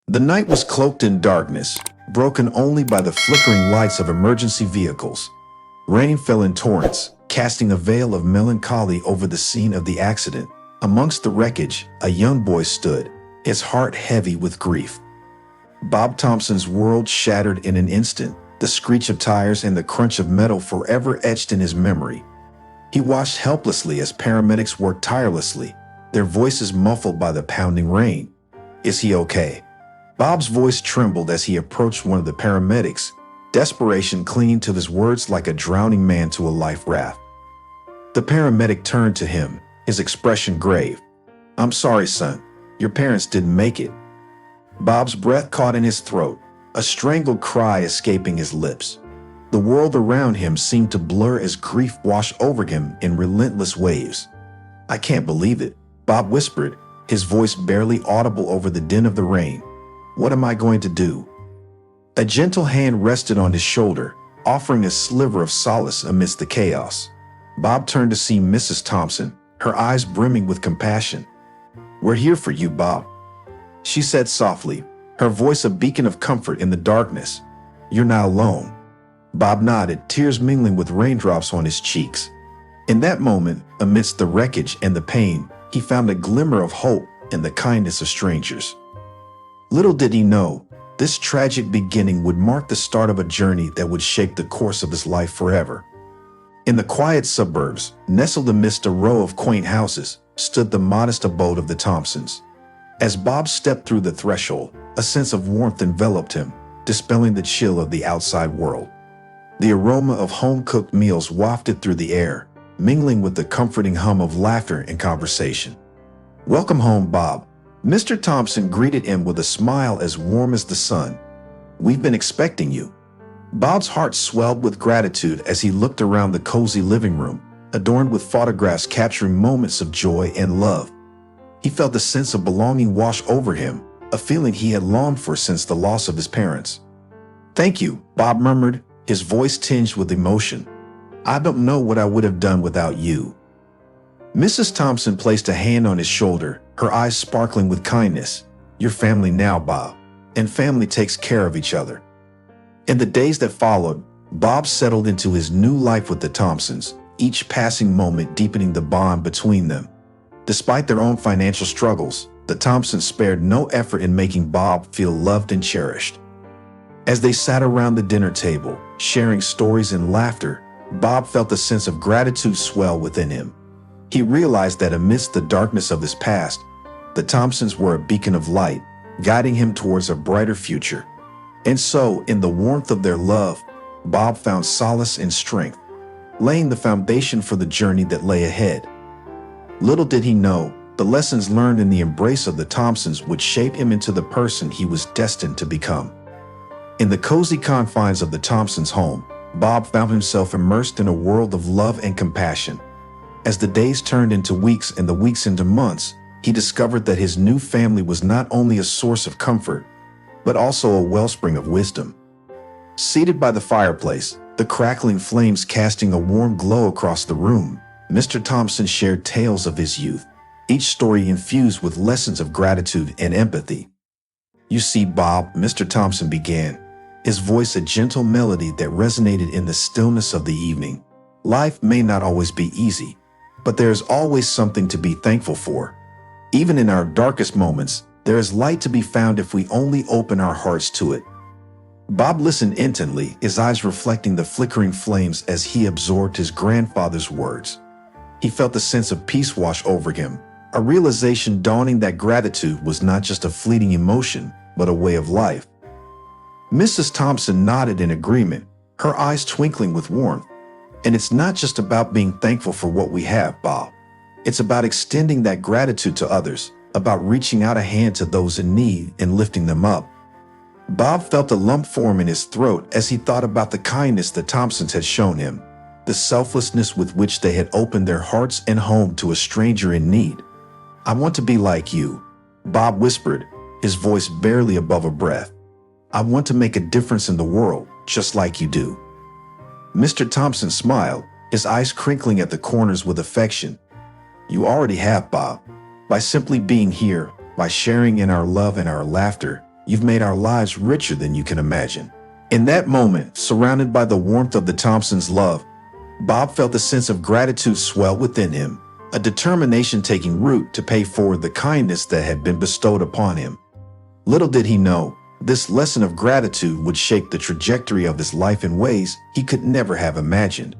The night was cloaked in darkness, broken only by the flickering lights of emergency vehicles. Rain fell in torrents, casting a veil of melancholy over the scene of the accident. Amongst the wreckage, a young boy stood, his heart heavy with grief. Bob Thompson's world shattered in an instant, the screech of tires and the crunch of metal forever etched in his memory. He watched helplessly as paramedics worked tirelessly, their voices muffled by the pounding rain. "Is he okay?" Bob's voice trembled as he approached one of the paramedics, desperation clinging to his words like a drowning man to a life raft. The paramedic turned to him, his expression grave. "I'm sorry, son. Your parents didn't make it." Bob's breath caught in his throat, a strangled cry escaping his lips. The world around him seemed to blur as grief washed over him in relentless waves. "I can't believe it," Bob whispered, his voice barely audible over the din of the rain. "What am I going to do?" A gentle hand rested on his shoulder, offering a sliver of solace amidst the chaos. Bob turned to see Mrs. Thompson, her eyes brimming with compassion. "We're here for you, Bob," she said softly, her voice a beacon of comfort in the darkness. "You're not alone." Bob nodded, tears mingling with raindrops on his cheeks. In that moment, amidst the wreckage and the pain, he found a glimmer of hope in the kindness of strangers. Little did he know, this tragic beginning would mark the start of a journey that would shape the course of his life forever. In the quiet suburbs, nestled amidst a row of quaint houses, stood the modest abode of the Thompsons. As Bob stepped through the threshold, a sense of warmth enveloped him, dispelling the chill of the outside world. The aroma of home-cooked meals wafted through the air, mingling with the comforting hum of laughter and conversation. "Welcome home, Bob," Mr. Thompson greeted him with a smile as warm as the sun. "We've been expecting you." Bob's heart swelled with gratitude as he looked around the cozy living room, adorned with photographs capturing moments of joy and love. He felt a sense of belonging wash over him, a feeling he had longed for since the loss of his parents. "Thank you," Bob murmured, his voice tinged with emotion. "I don't know what I would have done without you." Mrs. Thompson placed a hand on his shoulder, her eyes sparkling with kindness. "You're family now, Bob, and family takes care of each other." In the days that followed, Bob settled into his new life with the Thompsons, each passing moment deepening the bond between them. Despite their own financial struggles, the Thompsons spared no effort in making Bob feel loved and cherished. As they sat around the dinner table, sharing stories and laughter, Bob felt a sense of gratitude swell within him. He realized that amidst the darkness of his past, the Thompsons were a beacon of light, guiding him towards a brighter future. And so, in the warmth of their love, Bob found solace and strength, laying the foundation for the journey that lay ahead. Little did he know, the lessons learned in the embrace of the Thompsons would shape him into the person he was destined to become. In the cozy confines of the Thompsons' home, Bob found himself immersed in a world of love and compassion. As the days turned into weeks and the weeks into months, he discovered that his new family was not only a source of comfort, but also a wellspring of wisdom. Seated by the fireplace, the crackling flames casting a warm glow across the room, Mr. Thompson shared tales of his youth, each story infused with lessons of gratitude and empathy. "You see, Bob," Mr. Thompson began, his voice a gentle melody that resonated in the stillness of the evening. "Life may not always be easy, but there is always something to be thankful for. Even in our darkest moments, there is light to be found if we only open our hearts to it." Bob listened intently, his eyes reflecting the flickering flames as he absorbed his grandfather's words. He felt a sense of peace wash over him, a realization dawning that gratitude was not just a fleeting emotion, but a way of life. Mrs. Thompson nodded in agreement, her eyes twinkling with warmth. "And it's not just about being thankful for what we have, Bob. It's about extending that gratitude to others, about reaching out a hand to those in need and lifting them up." Bob felt a lump form in his throat as he thought about the kindness the Thompsons had shown him, the selflessness with which they had opened their hearts and home to a stranger in need. "I want to be like you," Bob whispered, his voice barely above a breath. "I want to make a difference in the world, just like you do." Mr. Thompson smiled, his eyes crinkling at the corners with affection. "You already have, Bob. By simply being here, by sharing in our love and our laughter, You've made our lives richer than you can imagine." In that moment, surrounded by the warmth of the Thompsons' love, Bob felt a sense of gratitude swell within him, a determination taking root to pay forward the kindness that had been bestowed upon him. Little did he know, this lesson of gratitude would shape the trajectory of his life in ways he could never have imagined.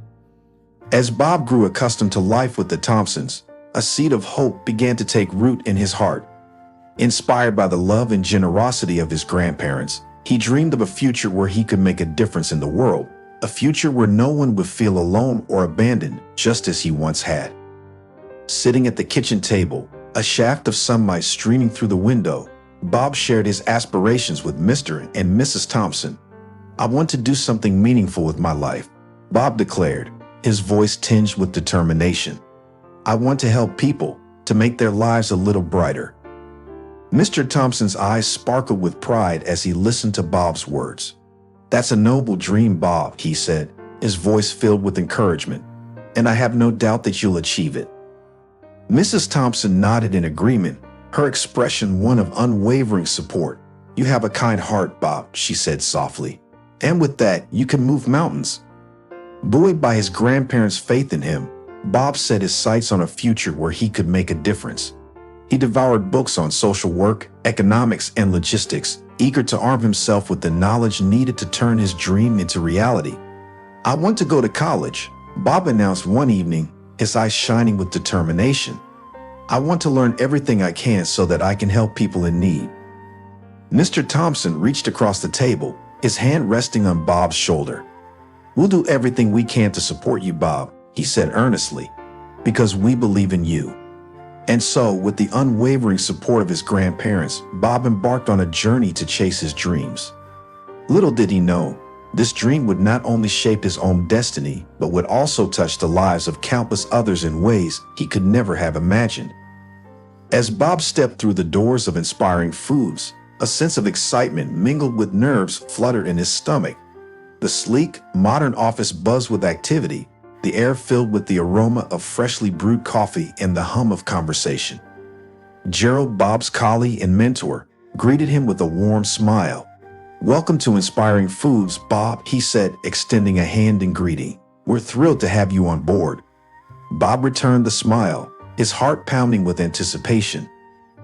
As Bob grew accustomed to life with the Thompsons, a seed of hope began to take root in his heart. Inspired by the love and generosity of his grandparents, he dreamed of a future where he could make a difference in the world, a future where no one would feel alone or abandoned, just as he once had. Sitting at the kitchen table, a shaft of sunlight streaming through the window, Bob shared his aspirations with Mr. and Mrs. Thompson. "I want to do something meaningful with my life," Bob declared, his voice tinged with determination. "I want to help people, to make their lives a little brighter." Mr. Thompson's eyes sparkled with pride as he listened to Bob's words. "That's a noble dream, Bob," he said, his voice filled with encouragement, "and I have no doubt that you'll achieve it." Mrs. Thompson nodded in agreement, her expression one of unwavering support. "You have a kind heart, Bob," she said softly, "and with that, you can move mountains." Buoyed by his grandparents' faith in him, Bob set his sights on a future where he could make a difference. He devoured books on social work, economics, and logistics, eager to arm himself with the knowledge needed to turn his dream into reality. "I want to go to college," Bob announced one evening, his eyes shining with determination. "I want to learn everything I can so that I can help people in need." Mr. Thompson reached across the table, his hand resting on Bob's shoulder. "We'll do everything we can to support you, Bob," he said earnestly, "because we believe in you." And so, with the unwavering support of his grandparents, Bob embarked on a journey to chase his dreams. Little did he know, this dream would not only shape his own destiny, but would also touch the lives of countless others in ways he could never have imagined. As Bob stepped through the doors of Inspiring Foods, a sense of excitement mingled with nerves fluttered in his stomach. The sleek, modern office buzzed with activity, the air filled with the aroma of freshly brewed coffee and the hum of conversation. Gerald, Bob's colleague and mentor, greeted him with a warm smile. "Welcome to Inspiring Foods, Bob," he said, extending a hand in greeting. "We're thrilled to have you on board." Bob returned the smile, his heart pounding with anticipation.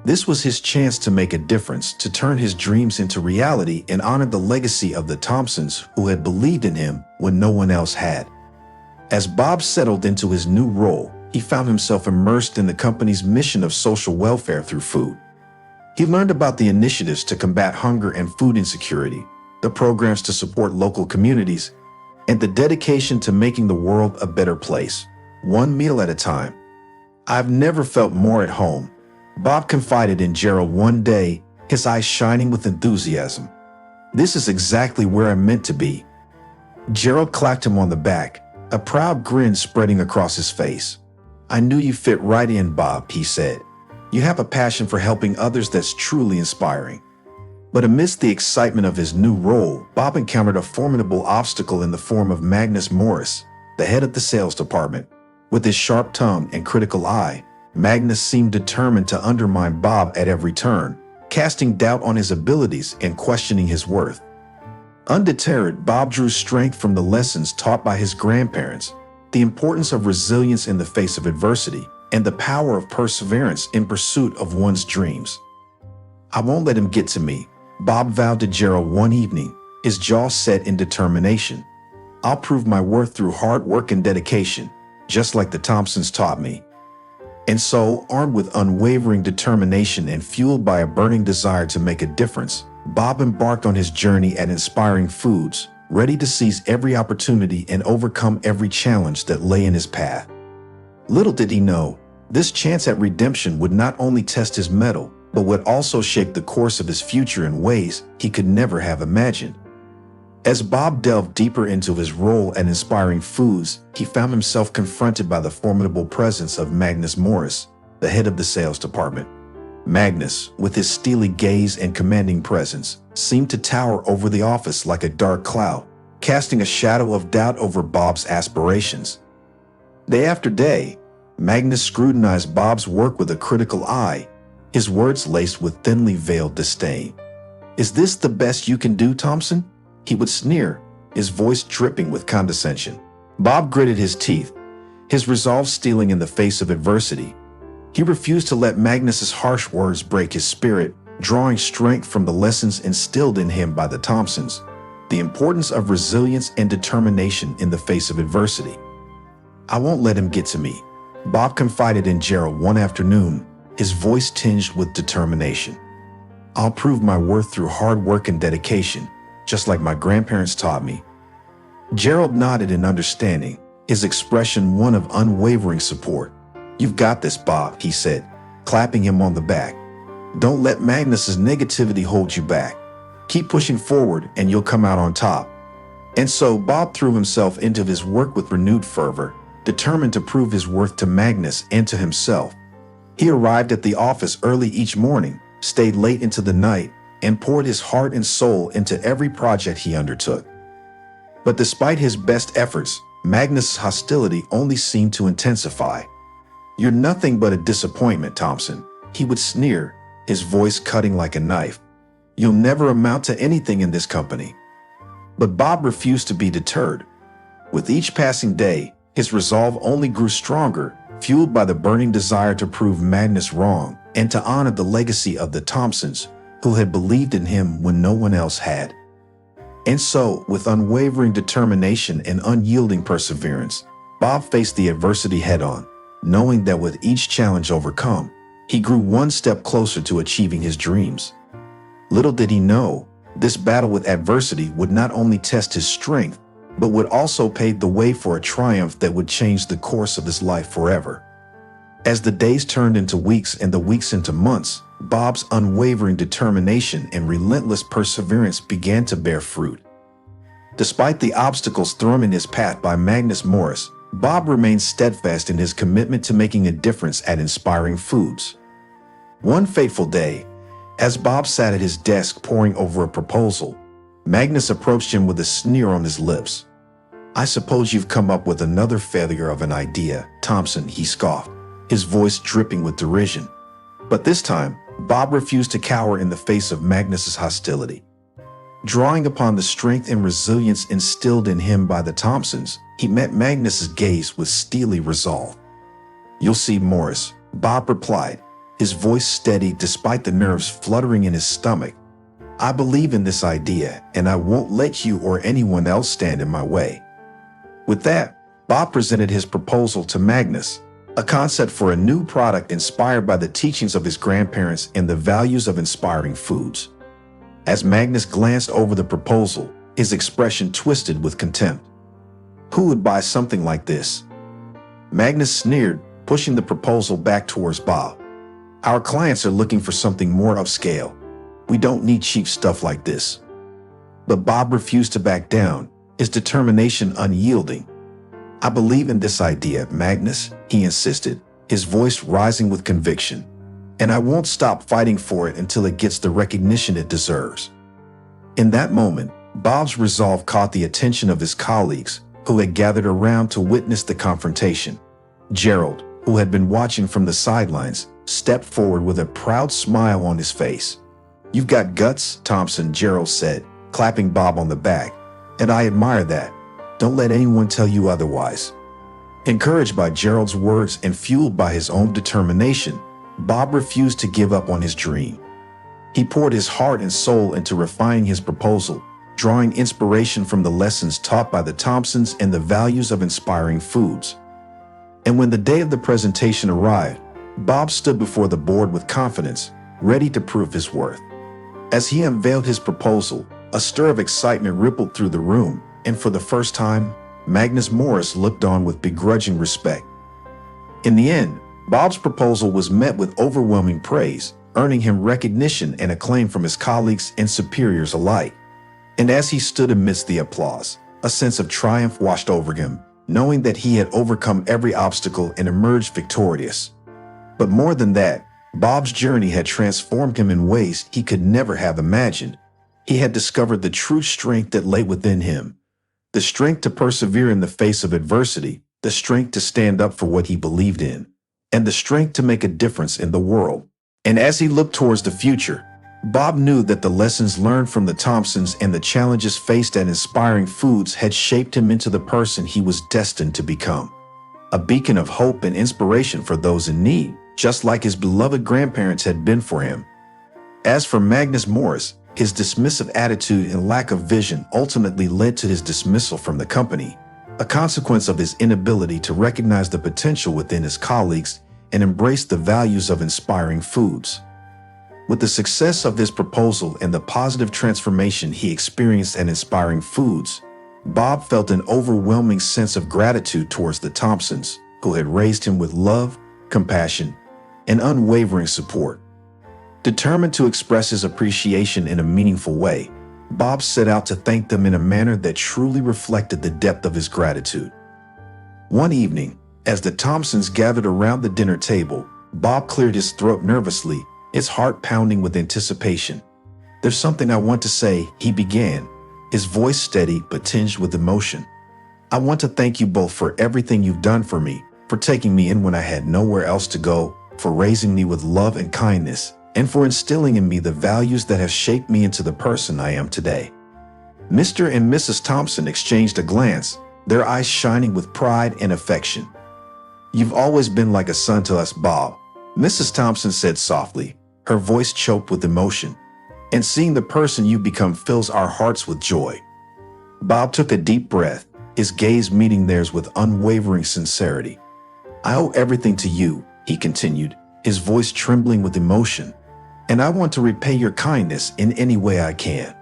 This was his chance to make a difference, to turn his dreams into reality and honor the legacy of the Thompsons who had believed in him when no one else had. As Bob settled into his new role, he found himself immersed in the company's mission of social welfare through food. He learned about the initiatives to combat hunger and food insecurity, the programs to support local communities, and the dedication to making the world a better place, one meal at a time. "I've never felt more at home," Bob confided in Gerald one day, his eyes shining with enthusiasm. "This is exactly where I'm meant to be." Gerald clapped him on the back, a proud grin spreading across his face. "I knew you fit right in, Bob," he said. "You have a passion for helping others that's truly inspiring." But amidst the excitement of his new role, Bob encountered a formidable obstacle in the form of Magnus Morris, the head of the sales department. With his sharp tongue and critical eye, Magnus seemed determined to undermine Bob at every turn, casting doubt on his abilities and questioning his worth. Undeterred, Bob drew strength from the lessons taught by his grandparents, the importance of resilience in the face of adversity, and the power of perseverance in pursuit of one's dreams. "I won't let him get to me," Bob vowed to Gerald one evening, his jaw set in determination. "I'll prove my worth through hard work and dedication, just like the Thompsons taught me." And so, armed with unwavering determination and fueled by a burning desire to make a difference, Bob embarked on his journey at Inspiring Foods, ready to seize every opportunity and overcome every challenge that lay in his path. Little did he know, this chance at redemption would not only test his mettle, but would also shape the course of his future in ways he could never have imagined. As Bob delved deeper into his role at Inspiring Foods, he found himself confronted by the formidable presence of Magnus Morris, the head of the sales department. Magnus, with his steely gaze and commanding presence, seemed to tower over the office like a dark cloud, casting a shadow of doubt over Bob's aspirations. Day after day, Magnus scrutinized Bob's work with a critical eye, his words laced with thinly veiled disdain. "Is this the best you can do, Thompson?" He would sneer, his voice dripping with condescension. Bob gritted his teeth, his resolve steeling in the face of adversity. He refused to let Magnus's harsh words break his spirit, drawing strength from the lessons instilled in him by the Thompsons, the importance of resilience and determination in the face of adversity. "I won't let him get to me," Bob confided in Gerald one afternoon, his voice tinged with determination. "I'll prove my worth through hard work and dedication, just like my grandparents taught me." Gerald nodded in understanding, his expression one of unwavering support. "You've got this, Bob," he said, clapping him on the back. "Don't let Magnus's negativity hold you back. Keep pushing forward and you'll come out on top." And so Bob threw himself into his work with renewed fervor, determined to prove his worth to Magnus and to himself. He arrived at the office early each morning, stayed late into the night, and poured his heart and soul into every project he undertook. But despite his best efforts, Magnus's hostility only seemed to intensify. "You're nothing but a disappointment, Thompson," he would sneer, his voice cutting like a knife. "You'll never amount to anything in this company." But Bob refused to be deterred. With each passing day, his resolve only grew stronger, fueled by the burning desire to prove Magnus wrong and to honor the legacy of the Thompsons, who had believed in him when no one else had. And so, with unwavering determination and unyielding perseverance, Bob faced the adversity head-on, knowing that with each challenge overcome, he grew one step closer to achieving his dreams. Little did he know, this battle with adversity would not only test his strength, but would also pave the way for a triumph that would change the course of his life forever. As the days turned into weeks and the weeks into months, Bob's unwavering determination and relentless perseverance began to bear fruit. Despite the obstacles thrown in his path by Magnus Morris, Bob remained steadfast in his commitment to making a difference at Inspiring Foods. One fateful day, as Bob sat at his desk poring over a proposal, Magnus approached him with a sneer on his lips. "I suppose you've come up with another failure of an idea, Thompson," he scoffed, his voice dripping with derision. But this time, Bob refused to cower in the face of Magnus's hostility. Drawing upon the strength and resilience instilled in him by the Thompsons, he met Magnus's gaze with steely resolve. "You'll see, Morris," Bob replied, his voice steady despite the nerves fluttering in his stomach. "I believe in this idea, and I won't let you or anyone else stand in my way." With that, Bob presented his proposal to Magnus, a concept for a new product inspired by the teachings of his grandparents and the values of Inspiring Foods. As Magnus glanced over the proposal, his expression twisted with contempt. "Who would buy something like this?" Magnus sneered, pushing the proposal back towards Bob. "Our clients are looking for something more upscale. We don't need cheap stuff like this." But Bob refused to back down, his determination unyielding. "I believe in this idea, Magnus," he insisted, his voice rising with conviction. "And I won't stop fighting for it until it gets the recognition it deserves." In that moment, Bob's resolve caught the attention of his colleagues, who had gathered around to witness the confrontation. Gerald, who had been watching from the sidelines, stepped forward with a proud smile on his face. "You've got guts, Thompson," Gerald said, clapping Bob on the back. "And I admire that. Don't let anyone tell you otherwise." Encouraged by Gerald's words and fueled by his own determination, Bob refused to give up on his dream. He poured his heart and soul into refining his proposal, drawing inspiration from the lessons taught by the Thompsons and the values of Inspiring Foods. And when the day of the presentation arrived, Bob stood before the board with confidence, ready to prove his worth. As he unveiled his proposal, a stir of excitement rippled through the room, and for the first time, Magnus Morris looked on with begrudging respect. In the end, Bob's proposal was met with overwhelming praise, earning him recognition and acclaim from his colleagues and superiors alike. And as he stood amidst the applause, a sense of triumph washed over him, knowing that he had overcome every obstacle and emerged victorious. But more than that, Bob's journey had transformed him in ways he could never have imagined. He had discovered the true strength that lay within him, the strength to persevere in the face of adversity, the strength to stand up for what he believed in, and the strength to make a difference in the world. And as he looked towards the future, Bob knew that the lessons learned from the Thompsons and the challenges faced at Inspiring Foods had shaped him into the person he was destined to become. A beacon of hope and inspiration for those in need, just like his beloved grandparents had been for him. As for Magnus Morris, his dismissive attitude and lack of vision ultimately led to his dismissal from the company, a consequence of his inability to recognize the potential within his colleagues and embrace the values of Inspiring Foods. With the success of this proposal and the positive transformation he experienced at Inspiring Foods, Bob felt an overwhelming sense of gratitude towards the Thompsons, who had raised him with love, compassion, and unwavering support. Determined to express his appreciation in a meaningful way, Bob set out to thank them in a manner that truly reflected the depth of his gratitude. One evening, as the Thompsons gathered around the dinner table, Bob cleared his throat nervously, his heart pounding with anticipation. "There's something I want to say," he began, his voice steady but tinged with emotion. "I want to thank you both for everything you've done for me, for taking me in when I had nowhere else to go, for raising me with love and kindness, and for instilling in me the values that have shaped me into the person I am today." Mr. and Mrs. Thompson exchanged a glance, their eyes shining with pride and affection. "You've always been like a son to us, Bob," Mrs. Thompson said softly, her voice choked with emotion. "And seeing the person you've become fills our hearts with joy." Bob took a deep breath, his gaze meeting theirs with unwavering sincerity. "I owe everything to you," he continued, his voice trembling with emotion, "and I want to repay your kindness in any way I can."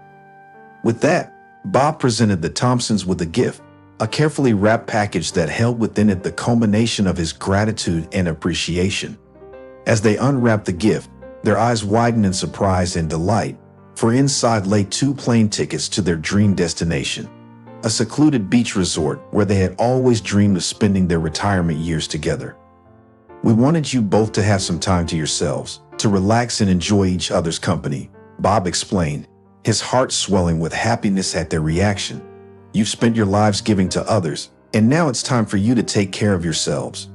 With that, Bob presented the Thompsons with a gift, a carefully wrapped package that held within it the culmination of his gratitude and appreciation. As they unwrapped the gift, their eyes widened in surprise and delight, for inside lay 2 plane tickets to their dream destination, a secluded beach resort where they had always dreamed of spending their retirement years together. "We wanted you both to have some time to yourselves, to relax and enjoy each other's company," Bob explained, his heart swelling with happiness at their reaction. "You've spent your lives giving to others, and now it's time for you to take care of yourselves."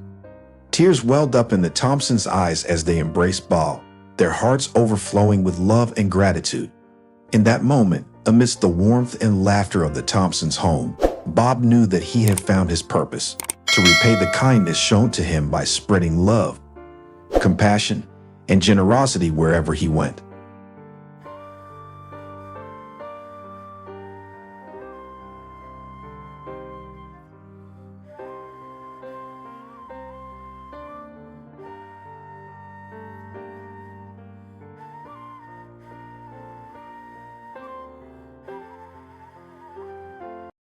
Tears welled up in the Thompsons' eyes as they embraced Bob, their hearts overflowing with love and gratitude. In that moment, amidst the warmth and laughter of the Thompsons' home, Bob knew that he had found his purpose, to repay the kindness shown to him by spreading love, compassion, and generosity wherever he went.